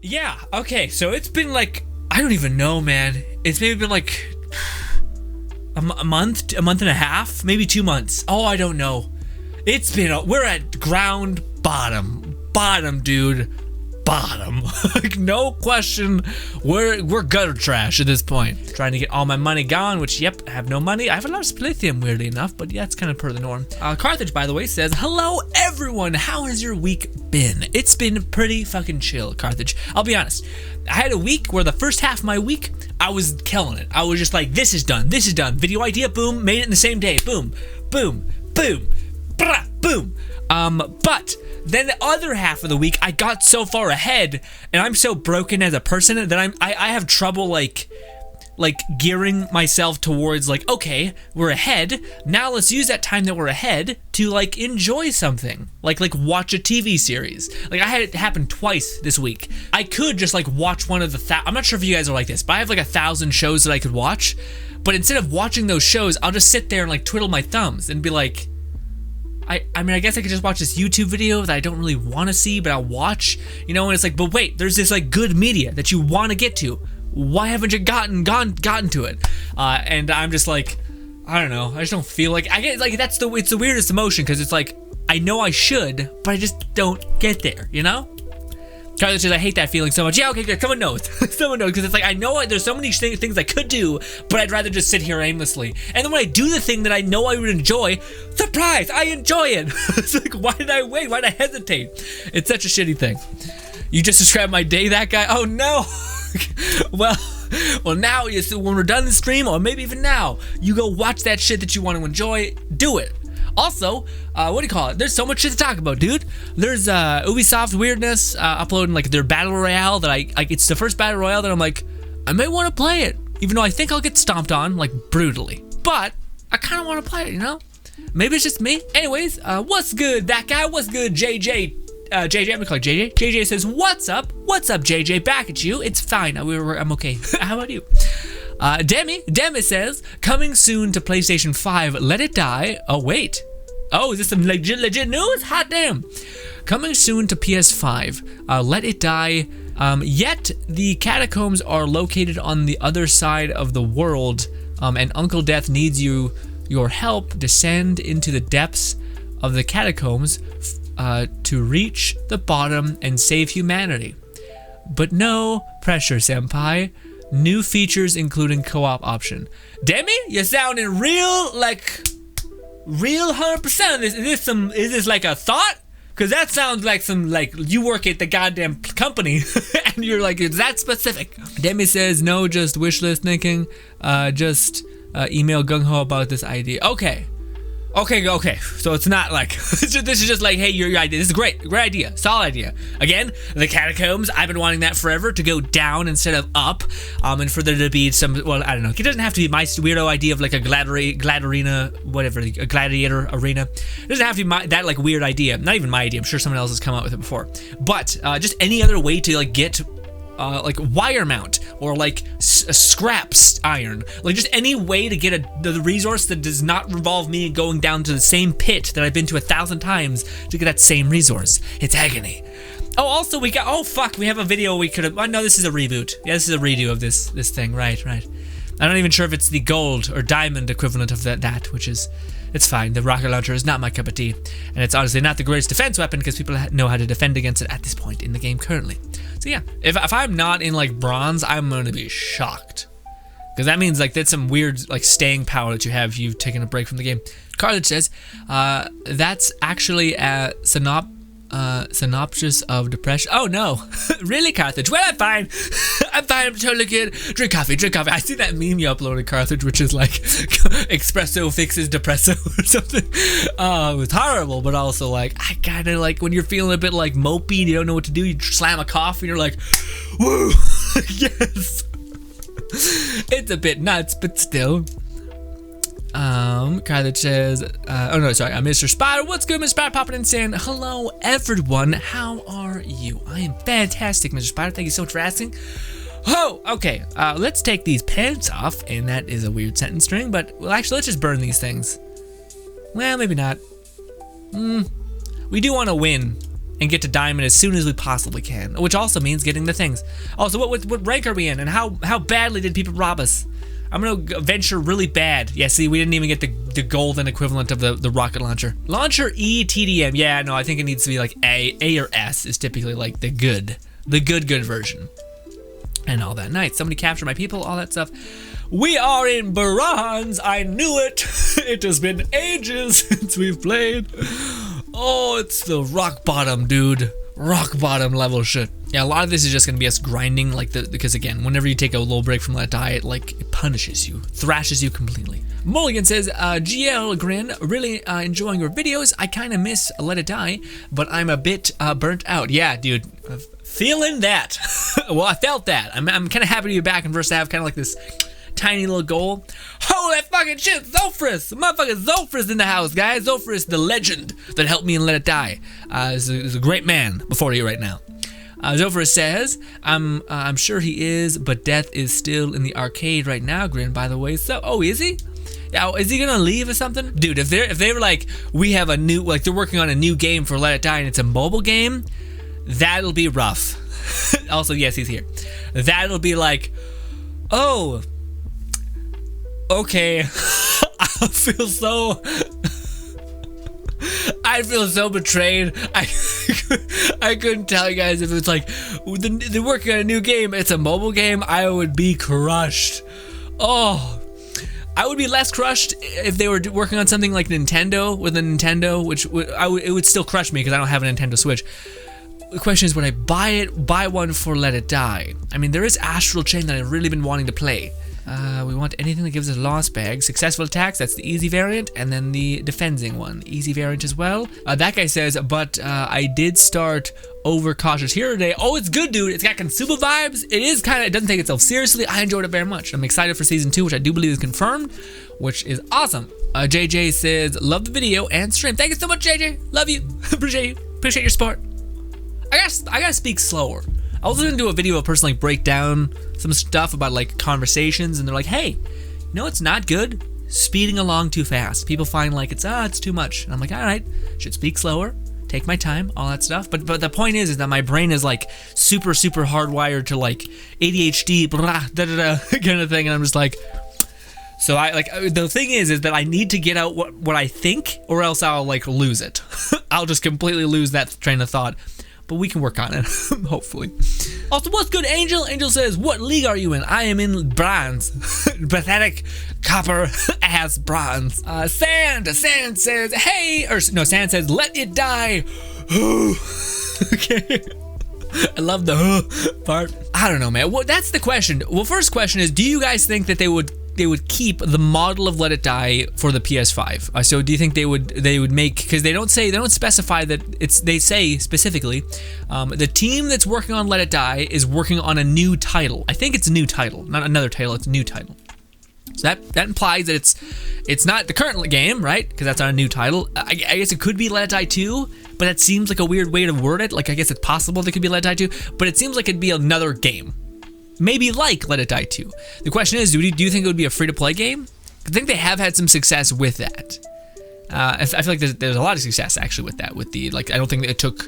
Yeah, okay, so it's been like, I don't even know, man. It's maybe been like a month and a half, maybe 2 months. Oh, I don't know. We're at ground bottom, dude. Bottom. Like, no question, we're gutter trash at this point. Trying to get all my money gone, which, yep, I have no money. I have a lot of Speculating, weirdly enough, but yeah, it's kind of per the norm. Carthage, by the way, says, hello, everyone. How has your week been? It's been pretty fucking chill, Carthage. I'll be honest. I had a week where the first half of my week, I was killing it. I was just like, this is done. Video idea, boom, made it in the same day. Boom, boom, boom, brah, boom. But then the other half of the week, I got so far ahead, and I'm so broken as a person that I have trouble like gearing myself towards like, okay, we're ahead. Now let's use that time that we're ahead to like enjoy something, like watch a TV series. Like, I had it happen twice this week. I could just like watch one of the I'm not sure if you guys are like this, but I have like 1,000 shows that I could watch. But instead of watching those shows, I'll just sit there and like twiddle my thumbs and be like, I mean, I guess I could just watch this YouTube video that I don't really want to see, but I'll watch, you know, and it's like, but wait, there's this like good media that you want to get to. Why haven't you gotten to it? And I'm just like, I don't know. I just don't feel like, I get like, it's the weirdest emotion, because it's like, I know I should, but I just don't get there, you know? Carly says, I hate that feeling so much. Yeah, okay, good. Someone knows. Someone knows, because it's like, I know there's so many things I could do, but I'd rather just sit here aimlessly. And then when I do the thing that I know I would enjoy, surprise, I enjoy it. It's like, why did I wait? Why did I hesitate? It's such a shitty thing. You just described my day, that guy? Oh, no. Well, now, when we're done the stream, or maybe even now, you go watch that shit that you want to enjoy. Do it. Also, what do you call it? There's so much shit to talk about, dude. There's Ubisoft weirdness uploading like their battle royale that it's the first battle royale that I'm like, I may want to play it, even though I think I'll get stomped on like brutally. But I kind of want to play it, you know? Maybe it's just me. Anyways, what's good, that guy? What's good, JJ? JJ, I'm gonna call it JJ. JJ says, what's up? What's up, JJ? Back at you. It's fine. I'm okay. How about you? Demi says, coming soon to PlayStation 5, Let It Die. Oh, wait. Oh, is this some legit news? Hot damn. Coming soon to PS5, Let It Die. Yet the catacombs are located on the other side of the world, and Uncle Death needs your help descend into the depths of the catacombs to reach the bottom and save humanity. But no pressure, senpai. New features including co-op option. Demi, you're sounding real 100%. Is this like a thought? Cause that sounds like some you work at the goddamn company and you're like, it's that specific. Demi says no, just wishlist thinking. Just email gung ho about this idea. Okay. So it's not like this is just like, hey, your idea. This is great idea, solid idea. Again, the catacombs. I've been wanting that forever, to go down instead of up, and for there to be some. Well, I don't know. It doesn't have to be my weirdo idea of like a gladiator arena. It doesn't have to be that like weird idea. Not even my idea. I'm sure someone else has come up with it before. But just any other way to like get. Like wire mount or like scraps iron, like just any way to get the resource that does not involve me going down to the same pit that I've been to 1,000 times to get that same resource. It's agony. Oh, also we have a video we could have. Oh, no, this is a reboot. Yeah, this is a redo of this thing. Right. I'm not even sure if it's the gold or diamond equivalent of that, which is. It's fine. The rocket launcher is not my cup of tea, and it's honestly not the greatest defense weapon because people know how to defend against it at this point in the game currently. So yeah, if I'm not in like bronze, I'm gonna be shocked, because that means like that's some weird like staying power that you have if you've taken a break from the game. Carthage says, that's actually a synopsis of depression. Oh no, really, Carthage? Well, I'm fine. I'm totally good. Drink coffee. I see that meme you uploaded, Carthage, which is like espresso fixes depresso or something. It was horrible, but also like I kind of like when you're feeling a bit like mopey and you don't know what to do, you slam a coffee and you're like, woo, yes. It's a bit nuts, but still. Carthage says, Mr. Spider. What's good, Mr. Spider? Popping in saying, hello, everyone. How are you? I am fantastic, Mr. Spider. Thank you so much for asking. Oh, okay. Let's take these pants off, and that is a weird sentence string, but well, actually, let's just burn these things. Well, maybe not. We do want to win. and get to diamond as soon as we possibly can, which also means getting the things. Also, what rank are we in, and how badly did people rob us? I'm gonna venture really bad. Yeah, see, we didn't even get the golden equivalent of the rocket launcher. Launcher E TDM. Yeah, no, I think it needs to be like A or S is typically like the good version. And all that. Nice. Somebody captured my people, all that stuff. We are in bronze. I knew it. It has been ages since we've played. Oh, it's the rock bottom, dude. Rock bottom level shit. Yeah, a lot of this is just gonna be us grinding, like because again, whenever you take a little break from that diet, like it punishes you, thrashes you completely. Mulligan says, GL Grin, really enjoying your videos. I kind of miss Let It Die, but I'm a bit burnt out. Yeah, dude, feeling that. Well, I felt that. I'm kind of happy to be back and first to have kind of like this tiny little goal. Holy fucking shit, Zophris! Motherfucking Zophris in the house, guys. Zophris, the legend that helped me in Let It Die. Is a great man before you right now. Zophris says, I'm sure he is, but Death is still in the arcade right now. Grin, by the way. So, oh, is he? Now, is he gonna leave or something? Dude, if they were like, we have a new, like they're working on a new game for Let It Die and it's a mobile game, that'll be rough. Also, yes, he's here. That'll be like, oh, okay. I feel so betrayed. I couldn't tell you guys if it's like they're working on a new game, it's a mobile game, I would be crushed. Oh, I would be less crushed if they were working on something like Nintendo with a Nintendo, which it would still crush me because I don't have a Nintendo Switch. The question is, would I buy one for Let It Die? I mean, there is Astral Chain that I've really been wanting to play. We want anything that gives us a lost bag. Successful attacks, that's the easy variant, and then the defending one, easy variant as well. That guy says, but I did start overcautious here today. Oh, it's good, dude. It's got Consumer vibes. It doesn't take itself seriously. I enjoyed it very much. I'm excited for season 2, which I do believe is confirmed, which is awesome. JJ says, love the video and stream. Thank you so much, JJ. Love you. Appreciate you. Appreciate your support. I gotta speak slower. I was listening to a video of a person like break down some stuff about like conversations, and they're like, hey, it's not good speeding along too fast. People find like it's too much. And I'm like, all right, should speak slower, take my time, all that stuff. But the point is that my brain is like super hardwired to like ADHD, blah, da da da kind of thing, and I'm just like, so the thing is that I need to get out what I think, or else I'll like lose it. I'll just completely lose that train of thought. But we can work on it, hopefully. Also, what's good, Angel? Angel says, what league are you in? I am in bronze. Pathetic copper ass bronze. Sand says, hey, Sand says, let it die. Okay. I love the part. I don't know, man. Well, that's the question. Well, first question is, do you guys think that they would keep the model of Let It Die for the PS5? So do you think they would make, because they don't specify that they say specifically, the team that's working on Let It Die is working on a new title. I think it's a new title, not another title, it's a new title. So that implies that it's not the current game, right? Because that's not a new title. I guess it could be Let It Die 2, but that seems like a weird way to word it. Like, I guess it's possible that it could be Let It Die 2, but it seems like it'd be another game. Maybe like Let It Die 2. The question is, do you think it would be a free-to-play game? I think they have had some success with that. I feel like there's a lot of success actually with that. With the I don't think it took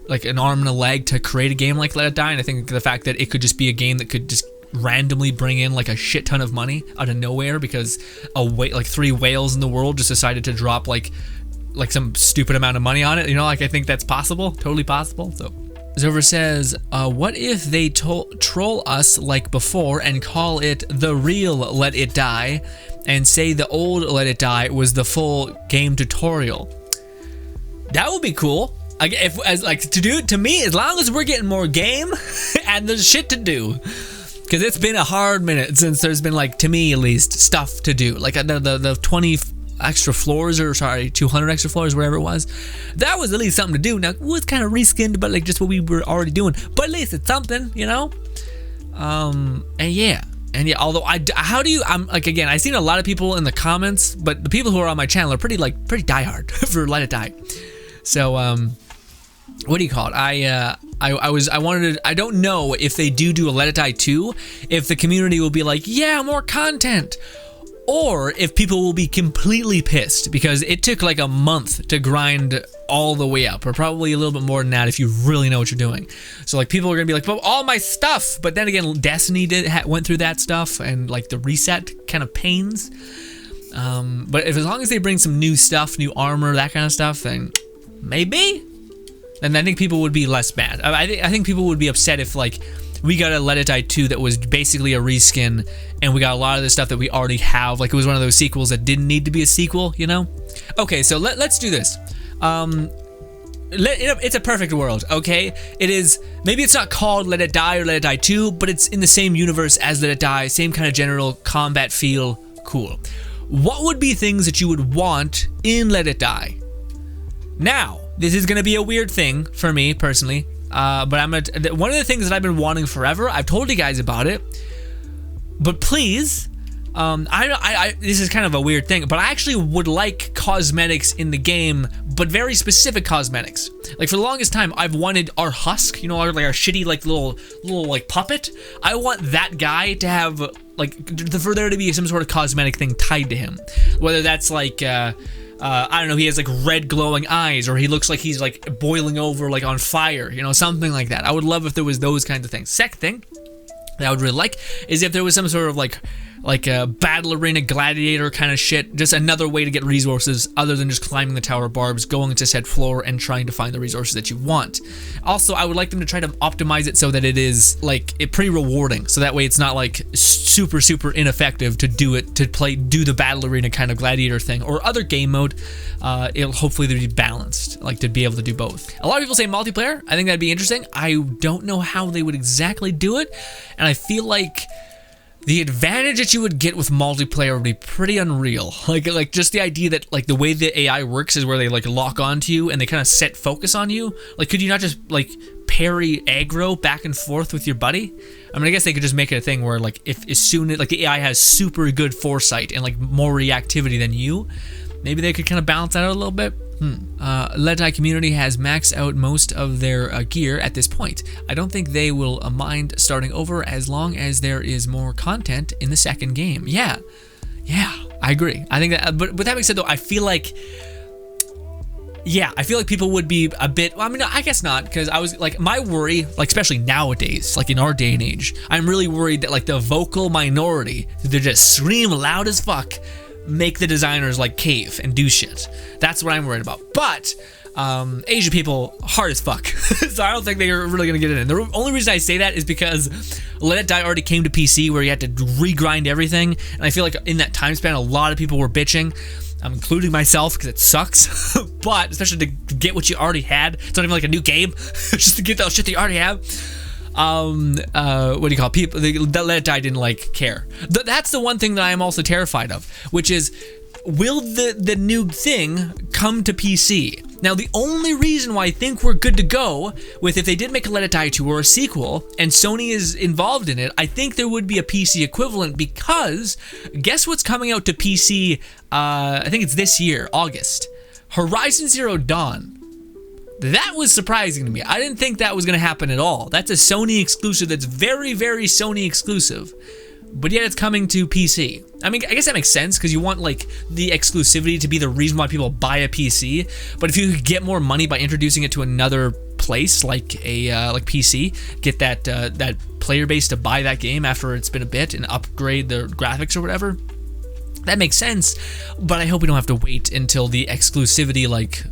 like an arm and a leg to create a game like Let It Die, and I think the fact that it could just be a game that could just randomly bring in like a shit ton of money out of nowhere because like 3 whales in the world just decided to drop like some stupid amount of money on it. I think that's possible, totally possible. So. Zover says, what if they troll us like before and call it the real Let It Die and say the old Let It Die was the full game tutorial? That would be cool. To me, as long as we're getting more game and there's shit to do. Because it's been a hard minute since there's been, like, to me at least, stuff to do. Like the 20 extra floors, or sorry, 200 extra floors, whatever it was. That was at least something to do. Now, it was kind of reskinned, but like just what we were already doing. But at least it's something, And yeah, although I'm like, again, I've seen a lot of people in the comments, but the people who are on my channel are pretty diehard for Let It Die. So, what do you call it? I don't know if they do a Let It Die 2, if the community will be like, yeah, more content. or if people will be completely pissed because it took like a month to grind all the way up, or probably a little bit more than that if you really know what you're doing. So like people are gonna be like, but all my stuff. But then again, Destiny went through that stuff, and like the reset kind of pains. But as long as they bring some new stuff, new armor, that kind of stuff, then maybe. And I think people would be less mad. I think people would be upset if like we got a Let It Die 2 that was basically a reskin, and we got a lot of the stuff that we already have. Like it was one of those sequels that didn't need to be a sequel, you know? Okay, so let's do this. It's a perfect world, okay? It is, maybe it's not called Let It Die or Let It Die 2, but it's in the same universe as Let It Die, same kind of general combat feel, cool. What would be things that you would want in Let It Die? Now, this is gonna be a weird thing for me personally, but one of the things that I've been wanting forever, I've told you guys about it, but please, this is kind of a weird thing, but I actually would like cosmetics in the game, but very specific cosmetics. Like for the longest time, I've wanted our husk, you know, our shitty like little like puppet. I want that guy to have like for there to be some sort of cosmetic thing tied to him, whether that's like I don't know, he has like red glowing eyes, or he looks like he's like boiling over like on fire, you know, something like that. I would love if there was those kinds of things. Second thing that I would really like is if there was some sort of like a battle arena gladiator kind of shit, just another way to get resources other than just climbing the tower barbs, going to said floor and trying to find the resources that you want. Also, I would like them to try to optimize it so that it is like pretty rewarding, so that way it's not like super ineffective to do the battle arena kind of gladiator thing or other game mode. It'll hopefully be balanced, like to be able to do both. A lot of people say multiplayer. I think that'd be interesting. I don't know how they would exactly do it, and I feel like the advantage that you would get with multiplayer would be pretty unreal. Like just the idea that like the way the AI works is where they like lock onto you and they kind of set focus on you. Like could you not just like parry aggro back and forth with your buddy? I mean, I guess they could just make it a thing where like if as soon as like the AI has super good foresight and like more reactivity than you, maybe they could kind of balance that out a little bit. Let It Die community has maxed out most of their gear at this point. I don't think they will mind starting over as long as there is more content in the second game. Yeah, I agree. I think that, but with that being said though, I feel like people would be a bit, well, I mean, I guess not, because I was like, my worry, like especially nowadays, like in our day and age, I'm really worried that like the vocal minority, they just scream loud as fuck, make the designers like cave and do shit. That's what I'm worried about. But Asian people, hard as fuck. So I don't think they're really gonna get it in. The only reason I say that is because Let It Die already came to PC where you had to regrind everything, and I feel like in that time span a lot of people were bitching. I'm including myself because it sucks. But especially to get what you already had, it's not even like a new game, just to get that shit that you already have. What do you call it? People that Let It Die didn't like care. That's the one thing that I am also terrified of, which is, will the new thing come to PC? Now, the only reason why I think we're good to go with if they did make a Let It Die 2 or a sequel, and Sony is involved in it, I think there would be a PC equivalent, because guess what's coming out to PC, I think it's this year, August. Horizon Zero Dawn. That was surprising to me. I didn't think that was going to happen at all. That's a Sony exclusive that's very, very Sony exclusive. But yet it's coming to PC. I mean, I guess that makes sense because you want like the exclusivity to be the reason why people buy a PC. But if you could get more money by introducing it to another place like a like PC, get that player base to buy that game after it's been a bit and upgrade the graphics or whatever, that makes sense. But I hope we don't have to wait until the exclusivity like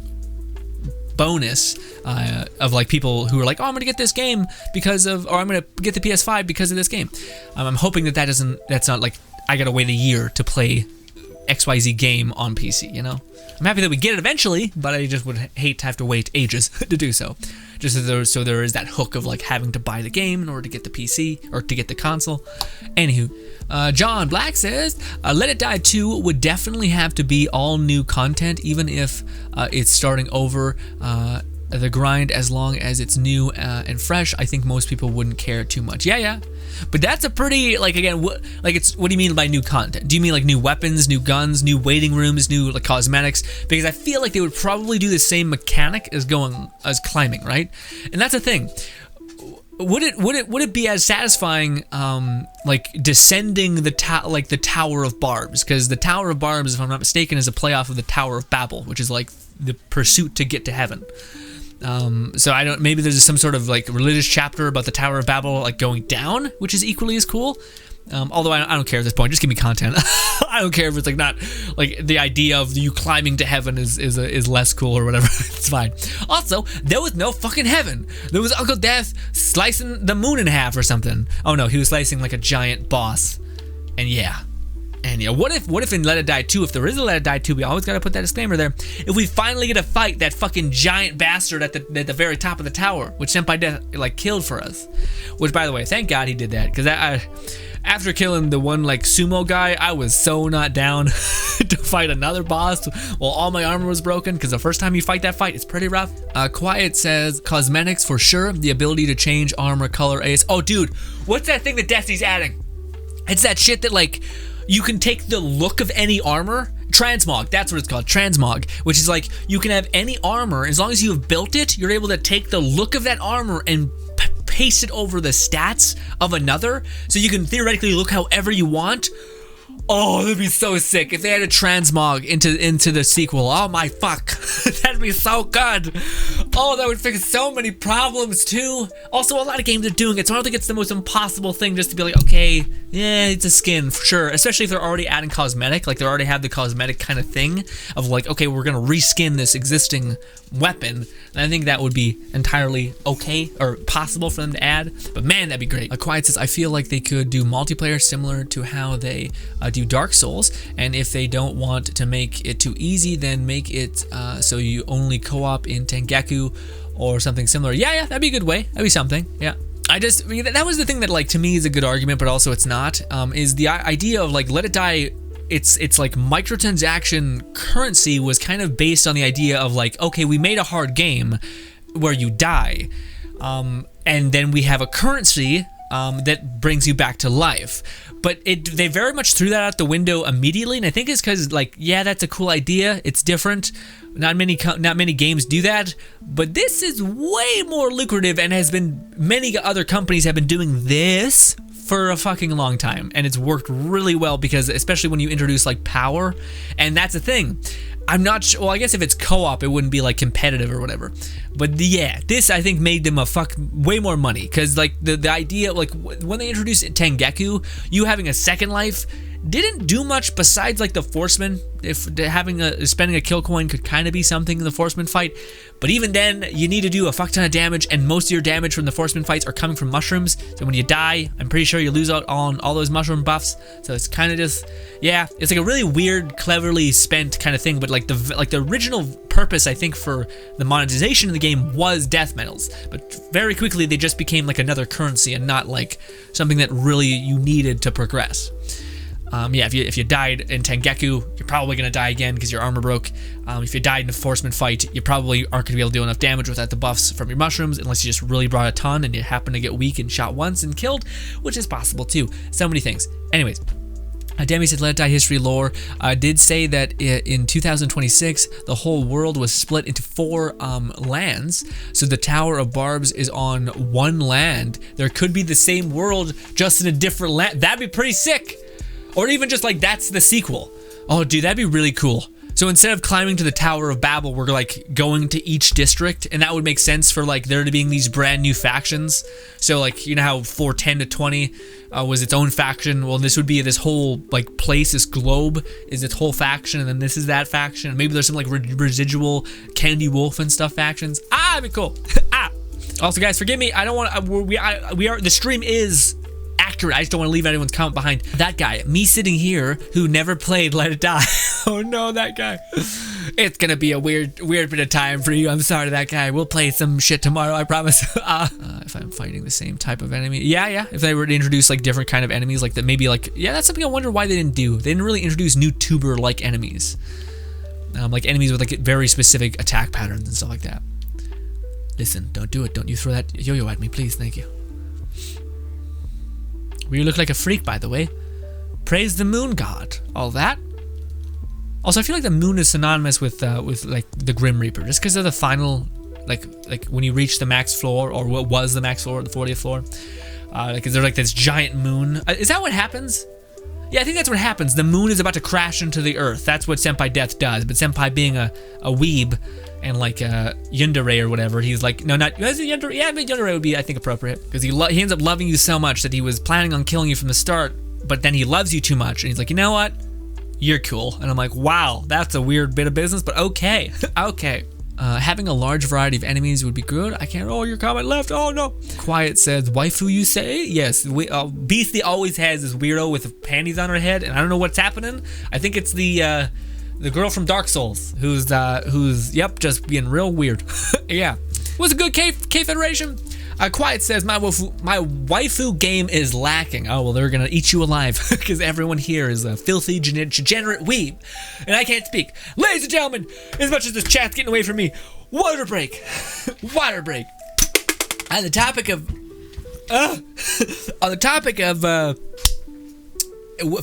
bonus of like people who are like, oh, I'm gonna get this game because of, or I'm gonna get the PS5 because of this game. I'm hoping that's not like I gotta wait a year to play XYZ game on PC, you know? I'm happy that we get it eventually, but I just would hate to have to wait ages to do so. Just so there is that hook of like having to buy the game in order to get the PC or to get the console. Anywho, John Black says, Let It Die 2 would definitely have to be all new content, even if it's starting over the grind, as long as it's new and fresh. I think most people wouldn't care too much. Yeah. But that's a pretty, like, again, what do you mean by new content? Do you mean like new weapons, new guns, new waiting rooms, new like cosmetics? Because I feel like they would probably do the same mechanic as climbing, right? And that's the thing. would it be as satisfying, like descending the Tower of Barbs? Because the Tower of Barbs, if I'm not mistaken, is a playoff of the Tower of Babel, which is like the pursuit to get to heaven. So I don't. Maybe there's some sort of like religious chapter about the Tower of Babel like going down, which is equally as cool. Although I don't care at this point. Just give me content. I don't care if it's like not like the idea of you climbing to heaven is less cool or whatever. It's fine. Also, there was no fucking heaven. There was Uncle Death slicing the moon in half or something. Oh no, he was slicing like a giant boss. And yeah. What if in Let It Die 2, if there is a Let It Die 2, we always gotta put that disclaimer there. If we finally get to fight that fucking giant bastard at the very top of the tower, which Senpai Death like killed for us. Which, by the way, thank God he did that, because after killing the one like sumo guy, I was so not down to fight another boss while all my armor was broken, because the first time you fight that fight, it's pretty rough. Quiet says, cosmetics for sure, the ability to change armor color AS. Oh dude, what's that thing that Destiny's adding? It's that shit that like, you can take the look of any armor, transmog, that's what it's called, transmog, which is like, you can have any armor, as long as you have built it, you're able to take the look of that armor and paste it over the stats of another, so you can theoretically look however you want. Oh, that'd be so sick if they had a transmog into the sequel. Oh my fuck, that'd be so good. Oh, that would fix so many problems too. Also, a lot of games are doing it, so I don't think it's the most impossible thing just to be like, okay, yeah, it's a skin for sure. Especially if they're already adding cosmetic, like they already have the cosmetic kind of thing of like, okay, we're gonna reskin this existing weapon. And I think that would be entirely okay or possible for them to add. But man, that'd be great. Quiet says, I feel like they could do multiplayer similar to how they do Dark Souls, and if they don't want to make it too easy, then make it so you only co-op in Tengeku or something similar. Yeah, that'd be a good way. That'd be something. Yeah. That was the thing that like to me is a good argument, but also it's not. Is the idea of like Let It Die. It's like microtransaction currency was kind of based on the idea of like, okay, we made a hard game where you die, and then we have a currency that brings you back to life. But they very much threw that out the window immediately, and I think it's because like, yeah, that's a cool idea. It's different. Not many games do that, but this is way more lucrative, and has been many other companies have been doing this for a fucking long time, and it's worked really well because especially when you introduce like power, and that's the thing. I'm not sure, well, I guess if it's co-op, it wouldn't be like competitive or whatever. But yeah, this I think made them way more money, because like the idea, like when they introduced Tengeku, you having a second life didn't do much besides like the Forceman. If spending a kill coin could kind of be something in the Forceman fight, but even then you need to do a fuck ton of damage, and most of your damage from the Forceman fights are coming from mushrooms. So when you die, I'm pretty sure you lose out on all those mushroom buffs. So it's kind of just, yeah, it's like a really weird, cleverly spent kind of thing. But like the original purpose, I think, for the monetization of the game was death medals, but very quickly they just became like another currency and not like something that really you needed to progress. Yeah, if you died in Tengeku, you're probably gonna die again because your armor broke. If you died in a Forceman fight, you probably aren't gonna be able to do enough damage without the buffs from your mushrooms, unless you just really brought a ton and you happen to get weak and shot once and killed, which is possible too. So many things. Anyways, Demi said Let It Die history lore did say that in 2026 the whole world was split into 4 lands, so the Tower of Barbs is on one land. There could be the same world just in a different land. That'd be pretty sick. Or even just like that's the sequel. Oh dude, that'd be really cool. So instead of climbing to the Tower of Babel, we're like going to each district, and that would make sense for like there to being these brand new factions. So like, you know how 410 to 20 was its own faction? Well, this would be this whole like place, this globe is its whole faction, and then this is that faction. And maybe there's some like residual Candy Wolf and stuff factions. That'd be cool. Also guys, forgive me, I don't want we are the stream is accurate. I just don't want to leave anyone's comment behind. That guy, me sitting here, who never played Let It Die. Oh no, that guy. It's gonna be a weird bit of time for you. I'm sorry, that guy. We'll play some shit tomorrow, I promise. If I'm fighting the same type of enemy, yeah. If they were to introduce like different kind of enemies, like that, maybe like, yeah, that's something I wonder why they didn't do. They didn't really introduce new tuber-like enemies, like enemies with like very specific attack patterns and stuff like that. Listen, don't do it. Don't you throw that yo-yo at me, please. Thank you. You look like a freak, by the way. Praise the moon god. All that. Also, I feel like the moon is synonymous with like the Grim Reaper, just because they're the final like when you reach the max floor, or what was the max floor, the 40th floor. Like, is there like this giant moon? Is that what happens? Yeah, I think that's what happens. The moon is about to crash into the earth. That's what Senpai Death does. But Senpai, being a weeb and like yandere or whatever, he's like, no, not yandere. Yeah, but yandere would be, I think, appropriate, because he ends up loving you so much that he was planning on killing you from the start, but then he loves you too much, and he's like, you know what? You're cool. And I'm like, wow, that's a weird bit of business, but okay, okay. Having a large variety of enemies would be good. I can't. Oh, your comment left. Oh no. Quiet says, waifu, you say? Yes. Beastie always has this weirdo with panties on her head, and I don't know what's happening. I think it's the girl from Dark Souls who's yep, just being real weird. Yeah. Was a good K Federation. Quiet says, my waifu game is lacking. Oh, well, they're gonna eat you alive, because everyone here is a filthy, degenerate weeb, and I can't speak. Ladies and gentlemen, as much as this chat's getting away from me, water break. Water break. On the topic of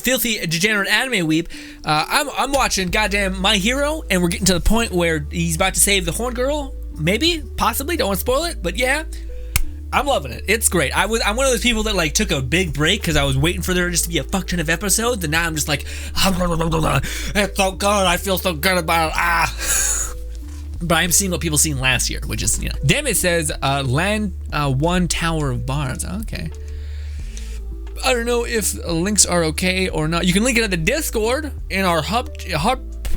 filthy, degenerate anime weeb, I'm watching goddamn My Hero, and we're getting to the point where he's about to save the horn girl. Maybe, possibly, don't want to spoil it, but yeah. I'm loving it. It's great. I'm one of those people that like took a big break because I was waiting for there just to be a fuck ton of episodes, and now I'm just like, it's so good. I feel so good about it. But I'm seeing what people seen last year, which is, you know. Damn, it says land 1 Tower of Bars. Okay. I don't know if links are okay or not. You can link it at the Discord in our hub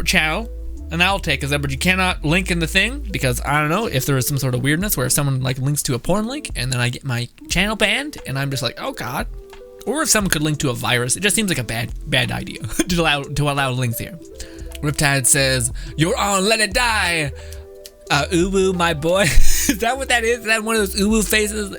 channel, and I'll take us there, but you cannot link in the thing, because I don't know if there is some sort of weirdness where if someone like links to a porn link and then I get my channel banned and I'm just like, oh god. Or if someone could link to a virus. It just seems like a bad idea to allow links here. Riptide says, you're on Let It Die. Uwu, my boy. Is that what that is? Is that one of those uwu faces?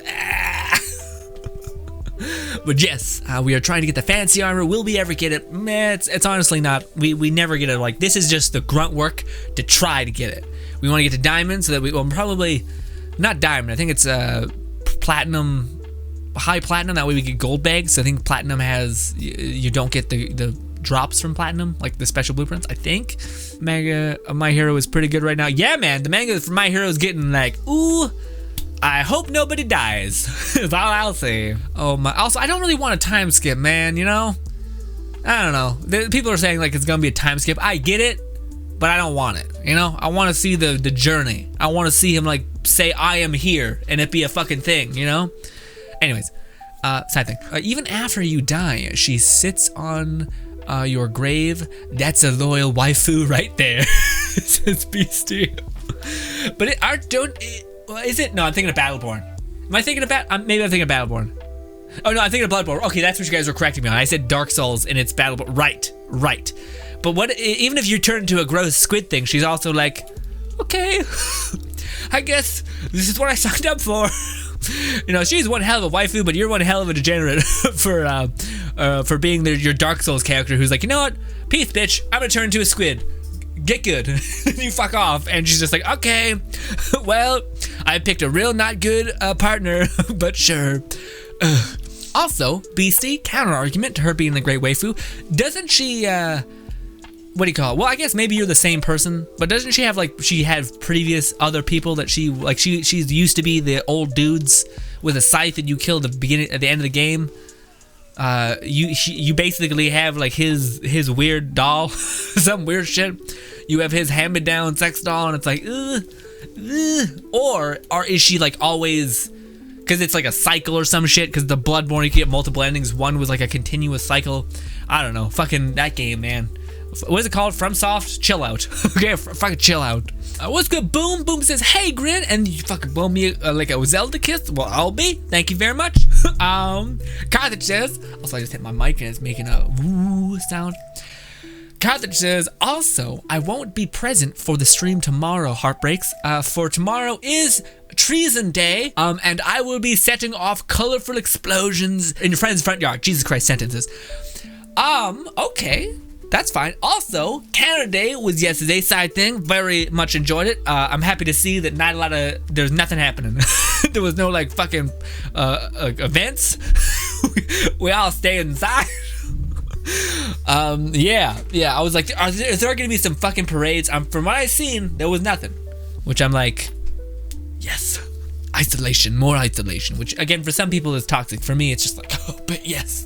But yes, we are trying to get the fancy armor. Will we ever get it? Meh, it's honestly not. We never get it. Like, this is just the grunt work to try to get it. We want to get to diamond so that well, probably not diamond. I think it's platinum, high platinum. That way we get gold bags. So I think platinum has, you don't get the drops from platinum, like the special blueprints. I think manga of My Hero is pretty good right now. Yeah, man, the manga from My Hero is getting like, ooh. I hope nobody dies, is all I'll say. Oh my, also, I don't really want a time skip, man, you know? I don't know. People are saying like it's gonna be a time skip. I get it, but I don't want it, you know? I want to see the journey. I want to see him like say, I am here, and it be a fucking thing, you know? Anyways, side thing. Even after you die, she sits on your grave. That's a loyal waifu right there, says Beastie. But is it? No, I'm thinking of Battleborn. Am I thinking of maybe I'm thinking of Battleborn. Oh no, I'm thinking of Bloodborne. Okay, that's what you guys were correcting me on. I said Dark Souls and it's Battleborn. Right. But what? Even if you turn into a gross squid thing, she's also like, okay, I guess this is what I signed up for. You know, she's one hell of a waifu, but you're one hell of a degenerate for being your Dark Souls character who's like, you know what? Peace, bitch. I'm gonna turn into a squid. Get good. You fuck off. And she's just like, okay, well, I picked a real not good partner, but sure. Also, Beastie, counter argument to her being the great waifu, doesn't she, what do you call it? Well, I guess maybe you're the same person, but doesn't she have like, she had previous other people that she's used to be the old dudes with a scythe that you killed at the end of the game? You basically have like his weird doll, some weird shit. You have his hand-me-down sex doll, and it's like, or is she like always? Because it's like a cycle or some shit. Because the Bloodborne, you can get multiple endings. One was like a continuous cycle. I don't know. Fucking that game, man. What is it called? FromSoft? Chill out. Okay, fucking chill out. What's good? Boom. Boom says, hey, Grin. And you fucking blow me like a Zelda kiss? Well, I'll be. Thank you very much. Carthage says, also I just hit my mic and it's making a woo sound. Carthage says, also, I won't be present for the stream tomorrow, Heartbreaks. For tomorrow is Treason Day, and I will be setting off colorful explosions in your friend's front yard. Jesus Christ, sentences. Okay. That's fine. Also, Canada Day was yesterday, side thing. Very much enjoyed it. I'm happy to see that there's nothing happening. There was no like fucking events. we all stay inside. Yeah. I was like, is there gonna be some fucking parades? From what I've seen, there was nothing. Which I'm like, Yes. Isolation, more isolation, which again for some people is toxic. For me, it's just like, oh, but yes.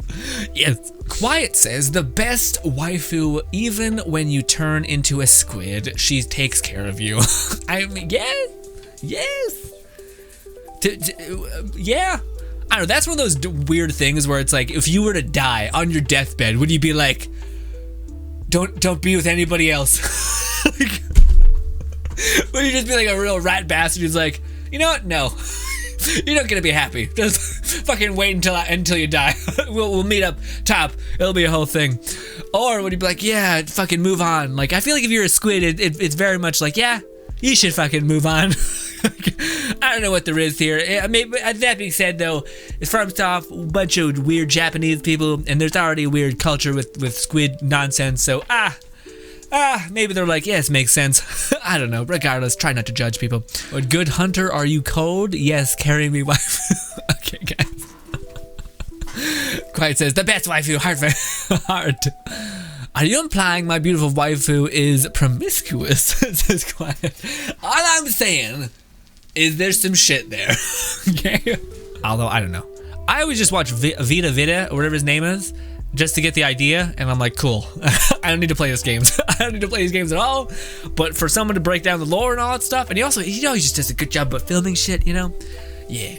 Quiet says the best waifu, even when you turn into a squid, she takes care of you. I mean, yes. Yeah. I don't know. That's one of those weird things where it's like, if you were to die on your deathbed, would you be like, don't be with anybody else? Like, would you just be like a real rat bastard who's like, you know what? No, you're not gonna be happy. Just fucking wait until you die. We'll meet up top. It'll be a whole thing. Or would you be like, yeah, fucking move on? Like, I feel like if you're a squid, it's very much like, yeah, you should fucking move on. I don't know what there is here. I mean, that being said, though, it's from off a bunch of weird Japanese people, and there's already a weird culture with squid nonsense. So maybe they're like, yes, makes sense. I don't know. Regardless, try not to judge people. But good hunter, are you cold? Yes, carry me, wife. Okay, guys. Quiet says, the best waifu, heart. Are you implying my beautiful waifu is promiscuous? Says Quiet. All I'm saying is there's some shit there. Okay? Although, I don't know. I always just watch Vita, or whatever his name is, just to get the idea, and I'm like, cool. I don't need to play these games. I don't need to play these games at all. But for someone to break down the lore and all that stuff, and he also, he just does a good job of filming shit, you know? Yeah.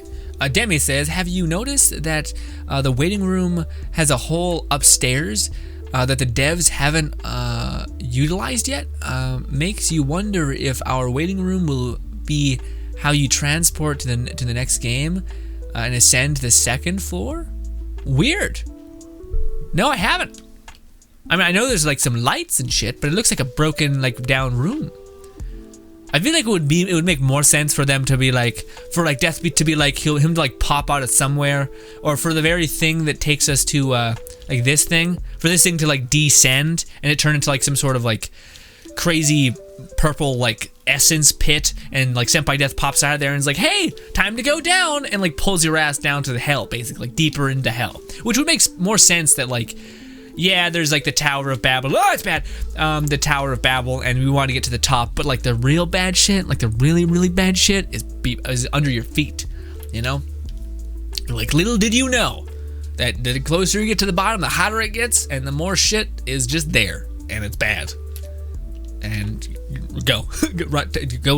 Demi says, have you noticed that the waiting room has a hole upstairs that the devs haven't utilized yet? Makes you wonder if our waiting room will be how you transport to the next game and ascend to the second floor? Weird. No, I haven't. I mean, I know there's like some lights and shit, but it looks like a broken, like, down room. I feel like it would make more sense for them to be like, for like Deathbeat to be like him to like pop out of somewhere, or for the very thing that takes us to like this thing, for this thing to like descend and it turn into like some sort of like crazy purple like essence pit, and like Senpai Death pops out of there and is like, hey, time to go down, and like pulls your ass down to the hell, basically, like deeper into hell, which would make more sense that like, yeah, there's like the Tower of Babel. Oh, it's bad. The Tower of Babel, and we want to get to the top, but like the real bad shit, like the really, really bad shit is under your feet, you know? Like, little did you know that the closer you get to the bottom, the hotter it gets, and the more shit is just there, and it's bad. And go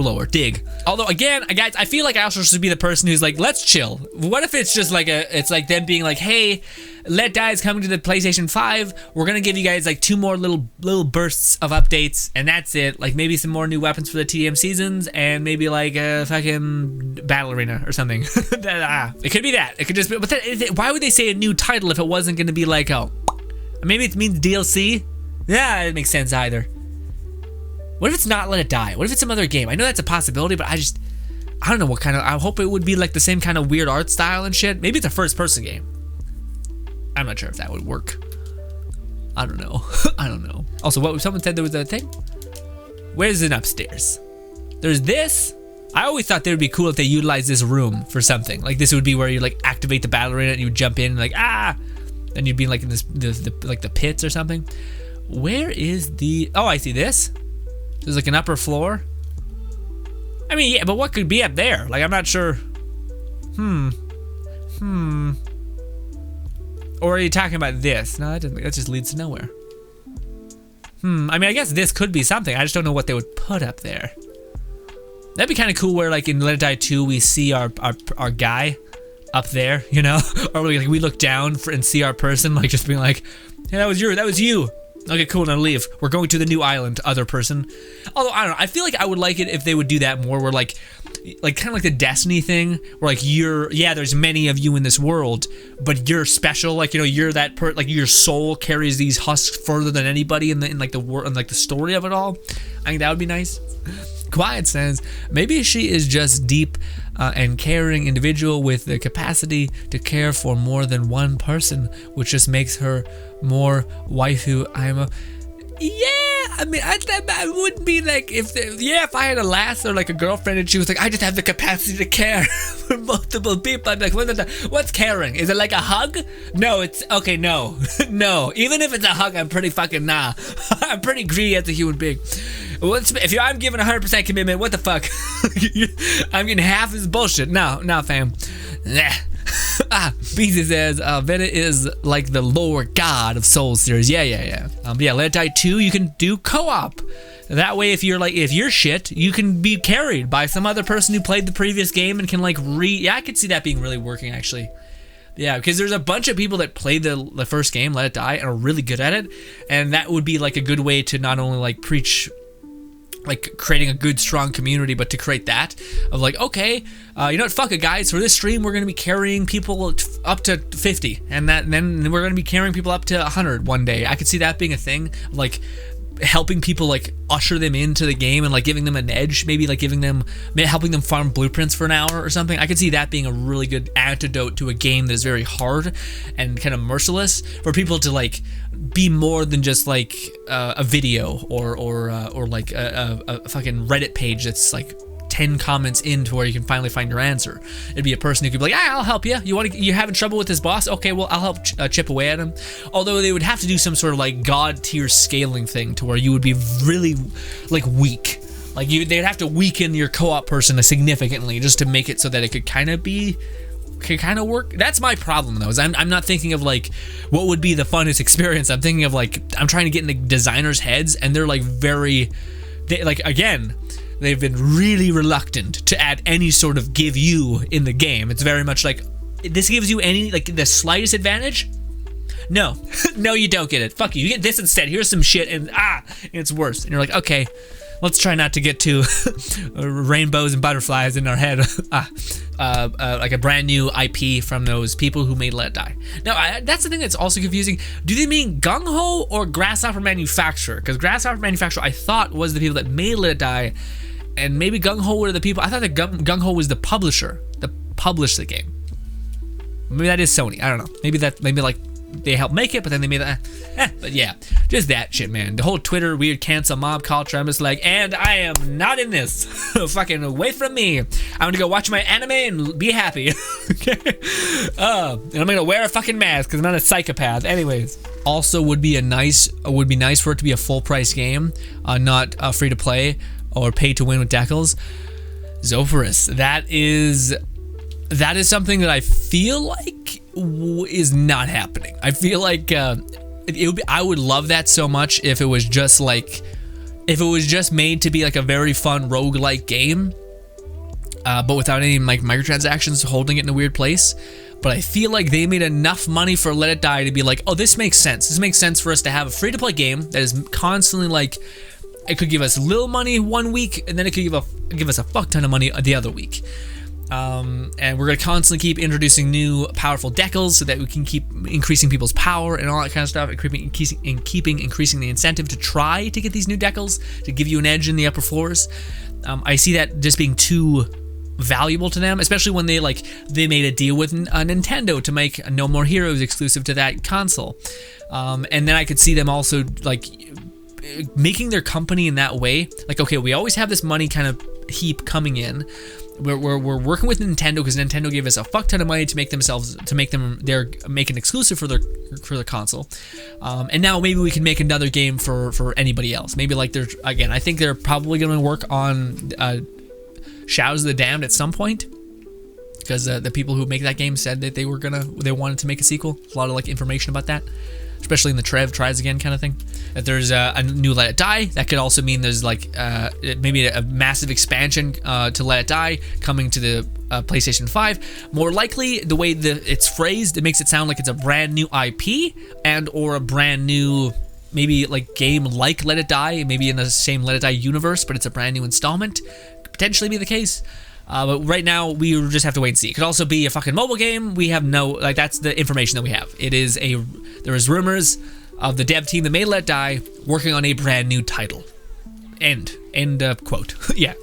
lower, dig. Although again, guys, I feel like I also should be the person who's like, let's chill. What if it's just like it's like them being like, hey, Let Die is coming to the PlayStation 5. We're gonna give you guys like 2 more little bursts of updates, and that's it. Like maybe some more new weapons for the TDM seasons, and maybe like a fucking battle arena or something. It could be that. It could just be. But why would they say a new title if it wasn't gonna be like, oh, maybe it means DLC? Yeah, it makes sense either. What if it's not Let It Die? What if it's some other game? I know that's a possibility, but I don't know what kind of, I hope it would be like the same kind of weird art style and shit. Maybe it's a first person game. I'm not sure if that would work. I don't know. I don't know. Also, what someone said there was a thing? Where's it upstairs? There's this. I always thought that would be cool if they utilized this room for something. Like this would be where you like activate the battle arena and you would jump in and like, and you'd be like in this, like the pits or something. Where is the, oh, I see this. There's like an upper floor. I mean, yeah, but what could be up there? Like, I'm not sure. Or are you talking about this? No, that just leads to nowhere. I mean, I guess this could be something. I just don't know what they would put up there. That'd be kind of cool where like in Let It Die 2, we see our guy up there, you know? Or we look down and see our person, like just being like, yeah, that was you. Okay, cool, now leave. We're going to the new island, other person. Although, I don't know, I feel like I would like it if they would do that more, where like kind of like the Destiny thing, where like there's many of you in this world, but you're special, like, you know, you're that like your soul carries these husks further than anybody in like the world, and like the story of it all. I think that would be nice. Quiet says, maybe she is just deep and caring individual with the capacity to care for more than one person, which just makes her more waifu. Yeah, I mean, I wouldn't be like if I had a lass or like a girlfriend and she was like, I just have the capacity to care for multiple people. I'm like, what's caring? Is it like a hug? No, it's okay. No, no. Even if it's a hug, I'm pretty fucking nah. I'm pretty greedy as a human being. If I'm giving 100% commitment, what the fuck? I'm getting half this bullshit. No, fam. Nah. Beezy says Veta is like the lower god of Soul series. Yeah. Let It Die 2, you can do co-op. That way, if you're shit, you can be carried by some other person who played the previous game and can like I could see that being really working actually. Yeah, because there's a bunch of people that played the first game, Let It Die, and are really good at it, and that would be like a good way to not only like preach like creating a good strong community, but to create that of like, okay, you know what, fuck it guys, for this stream we're going to be carrying people up to 50 and then we're going to be carrying people up to 100 one day. I could see that being a thing, like helping people like usher them into the game and like giving them an edge, maybe like helping them farm blueprints for an hour or something. I could see that being a really good antidote to a game that is very hard and kind of merciless, for people to like be more than just like a video or like a fucking Reddit page that's like 10 comments into where you can finally find your answer. It'd be a person who could be like, I'll help you. You're having trouble with this boss? Okay, well, I'll help chip away at him. Although they would have to do some sort of like god tier scaling thing to where you would be really like weak. Like they'd have to weaken your co-op person significantly just to make it so that it could kind of work. That's my problem though, is I'm not thinking of like what would be the funnest experience. I'm thinking of like, I'm trying to get in the designers' heads, and they're like they've been really reluctant to add any sort of give you in the game. It's very much like, this gives you any, like, the slightest advantage? No. No, you don't get it. Fuck you. You get this instead. Here's some shit, and it's worse. And you're like, okay, let's try not to get to rainbows and butterflies in our head. Like a brand new IP from those people who made Let It Die. Now, that's the thing that's also confusing. Do they mean Gung Ho or Grasshopper Manufacturer? Because Grasshopper Manufacturer, I thought, was the people that made Let It Die, and maybe Gung Ho were the people. I thought that Gung Ho was the publisher that published the game. Maybe that is Sony. I don't know. Maybe like they helped make it, but then they made that. But yeah, just that shit, man. The whole Twitter weird cancel mob culture. I'm just like, and I am not in this. Fucking away from me. I'm gonna go watch my anime and be happy. Okay. And I'm gonna wear a fucking mask because I'm not a psychopath. Anyways, also would be nice for it to be a full price game, not free to play or pay to win with decals. Zophorus. That is something that I feel like is not happening. I feel like I would love that so much if it was just made to be like a very fun roguelike game, but without any like microtransactions holding it in a weird place. But I feel like they made enough money for Let It Die to be like, oh, this makes sense. This makes sense for us to have a free-to-play game that is constantly like, it could give us little money one week, and then it could give us a fuck ton of money the other week. And we're going to constantly keep introducing new powerful decals so that we can keep increasing people's power and all that kind of stuff, and keeping increasing the incentive to try to get these new decals to give you an edge in the upper floors. I see that just being too valuable to them, especially when they made a deal with Nintendo to make No More Heroes exclusive to that console. And then I could see them also like making their company in that way. Like, okay, we always have this money kind of heap coming in. We're working with Nintendo because Nintendo gave us a fuck ton of money to make an exclusive for their console, and now maybe we can make another game for anybody else. Maybe like I think they're probably going to work on Shadows of the Damned at some point, because the people who make that game said that they wanted to make a sequel. A lot of like information about that, especially in the Trev Tries Again kind of thing. That there's a new Let It Die. That could also mean there's like maybe a massive expansion to Let It Die coming to the PlayStation 5. More likely, the way it's phrased, it makes it sound like it's a brand new IP and or a brand new maybe like game like Let It Die, maybe in the same Let It Die universe, but it's a brand new installment. Could potentially be the case. But right now, we just have to wait and see. It could also be a fucking mobile game. We have that's the information that we have. There is rumors of the dev team that made Let It Die working on a brand new title. End quote. Yeah.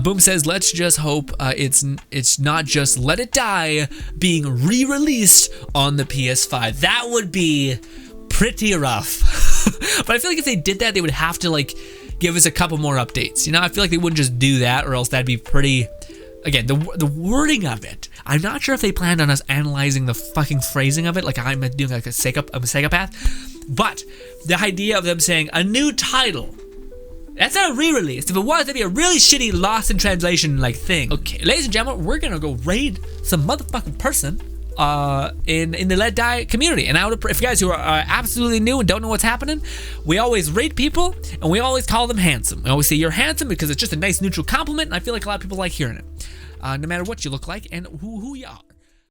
Boom says, let's just hope it's not just Let It Die being re-released on the PS5. That would be pretty rough. But I feel like if they did that, they would have to like give us a couple more updates. You know, I feel like they wouldn't just do that, or else that'd be pretty. Again, the wording of it, I'm not sure if they planned on us analyzing the fucking phrasing of it, like I'm doing like a psychopath. But the idea of them saying a new title, that's not a re-release. If it was, that'd be a really shitty lost in translation like thing. Okay, ladies and gentlemen, we're gonna go raid some motherfucking person in the Let Die community. And I would, if you guys who are absolutely new and don't know what's happening, we always rate people and we always call them handsome. We always say you're handsome because it's just a nice neutral compliment, and I feel like a lot of people like hearing it, no matter what you look like and who you are.